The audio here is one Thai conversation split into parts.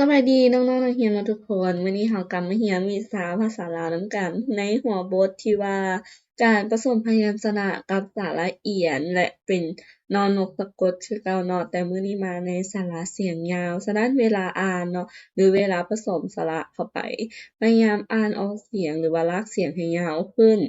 สบายดีน้องๆนักเรียนทุกคนมื้อนี้เรากลับมาเรียนวิชาภาษาลาวนำกันในหัวบทที่ว่าการผสมพยัญชนะกับสระเอียนและเป็นนอนกสะกดคือเก่าเนาะแต่มื้อนี้มาในสระเสียงยาวฉะนั้นเวลาอ่านเนาะหรือเวลาผสมสระเข้าไปพยายามอ่านออกเสียงหรือว่าลากเสียงให้ยาวขึ้น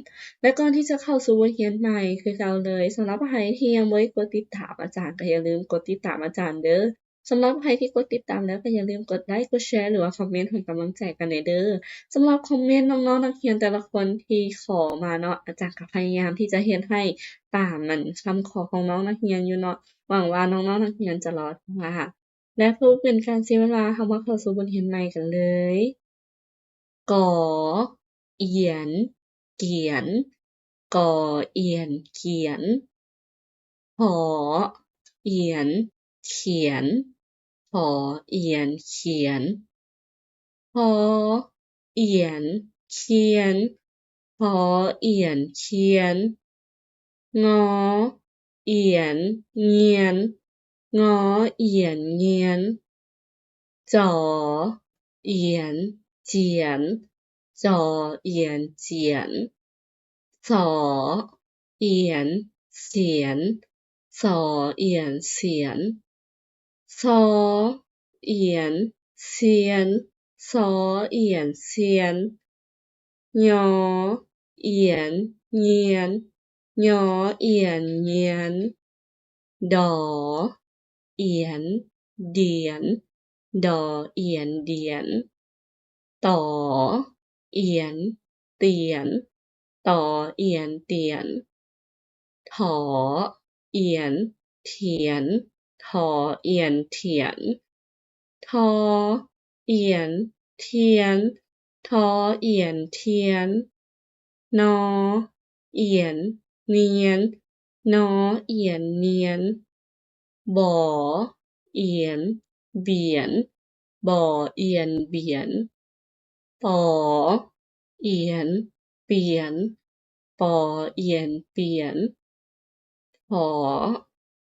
และก่อนที่จะเข้าสู่บทเรียนใหม่คือเก่าเลยสำหรับใครที่ยังบ่ได้กดติดตามอาจารย์ก็อย่าลืมกดติดตามอาจารย์เด้อ สำหรับใครที่กดติดตามแล้วก็อย่าลืมกดไลค์กดแชร์หรือว่าคอมเมนต์ให้กำลังใจกันเด้อสำหรับคอมเมนต์น้องๆนักเรียนแต่ละคนที่ขอมาเนาะอาจารย์ก็พยายามที่จะเฮ็ดให้ตามมันคำขอของน้องนักเรียนอยู่เนาะหวังว่าน้องๆนักเรียนจะรอดค่ะและเพื่อเป็นการเสียเวลาเรามาเข้าสู่บทเรียนใหม่กันเลยกอเอียนเกียนกอเอียนเขียนหอเอียนเขียนหอเอียนเขียนหอเอียนเขียนหอเอียนเขียนงอเอียนเงียนงอเอียนเงียนจอเอียนเจียนจอเอียนเจียนสอเอียนเสียนสอเอียนเสียนซอเอียนเซียนซอเอียนเซียนยอเอียนเงียนยอเอียนเงียนดอเอียนเดียนดอเอียนเดียนต่อเอียนเตียนต่อเอียนเตียนถอเอียนเถียนถอเอียนเถียนทอเอียนเทียนทอเอียนเทียนนอเอียนเนียนนอเอียนเนียนบ่อเอียนเบียนบ่อเอียนเบียนปอเอียนเปียนปอเอียนเปียนหอ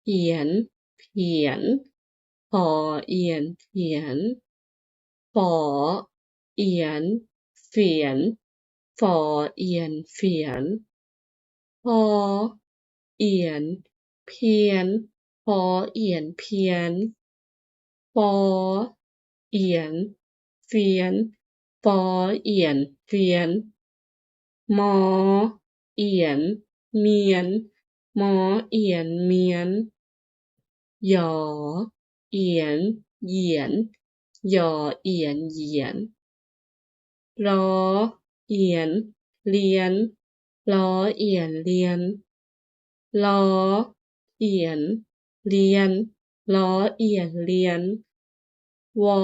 เอียนเพียนหอเอียนเพียนฝอเอียนเฟียนฝอเอียนเฟียนพอเอียนเพียนพอเอียนเพียนปอเอียนเฟียนปอเอียนเฟียนมอเอียนเมียนมอเอียนเมียนหยอเอียนเหยียนหยอเอียนเหยียนรอเอียนเรียนรอเอียนเรียนลอเอียนเรียนลอเอียนเรียนวอ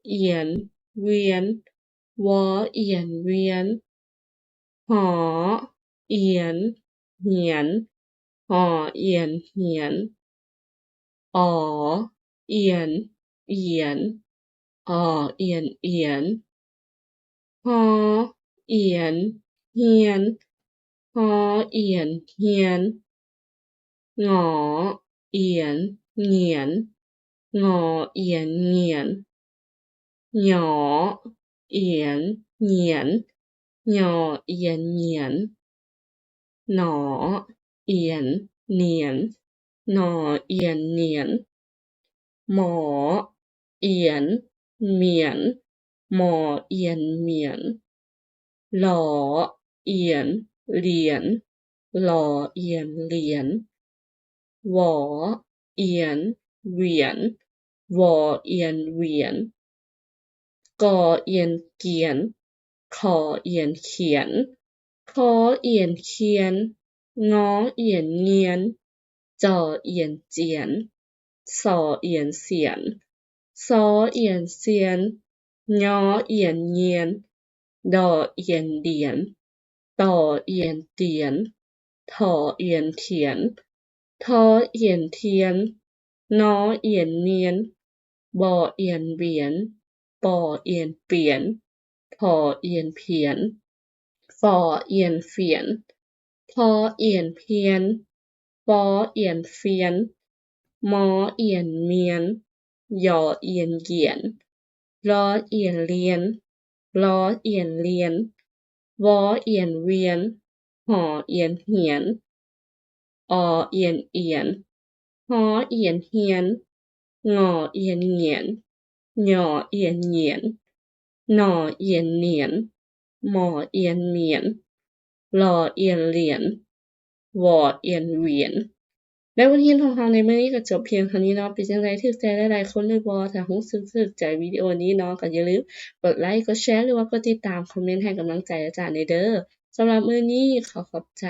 เอียนเวียนวอเอียนเวียนหอเอียนเหียนหอเอียนเหียนออเอียนเอียนออเอียนเอียนฮอเอียนเฮียนฮอเอียนเฮียนหงอเอียนเหงียนงอเอียนเงียนหยอเอียนเหงียนหยอเอียนเหงียนหนอเอียนเนียนหนอเอียนเนียนหมอเอียนเหมียนหมอเอียนเหมียนหลอเอียนเหรียญหลอเอียนเหรียญหวอเอียนเหวียนวอเอียนเหวียนกอเอียนเกียนขอเอียนเขียนคอเอียนเคียนงอเอียนเงียนจอเอียนเจียนสอเอียนเสียนซอเอียนเซียนยอเอียนเงียนดอเอียนเดียนต่อเอียนเตียนถอเอียนเถียนทอเอียนเทียนนอเอียนเนียนบอเอียนเบียนปอเอียนเปลี่ยนพอเอียนเพียนฟอเอียนเฟียนพอเอียนเพียนปอเอียนเฟียนมอเอียนเมียนยอเอียนเหยียน ลอเอียนเรียนลอเอียนเรียนวอเอียนเวียนหอเอียนเหียนออเอียนเอียนฮอเอียนเฮียนงอเอียนเหงียนหย่อเอียนเหยียนหน่อเอียนเหนียนหมอเอียนเหมียนลอเอียนเหรียญวอเอียนเหวียนและบทเรียนของเราในมื้อนี้ก็จบเพียงเท่านี้เนาะเป็นจั่งใดถูกใจหลายๆคนหรือบ่ถ้ารู้สึกถูกใจวิดีโอนี้เนาะก็อย่าลืมกดไลค์กดแชร์หรือว่ากดติดตามคอมเมนต์ให้กำลังใจอาจารย์ได้เด้อสำหรับมื้อนี้ขอบใจ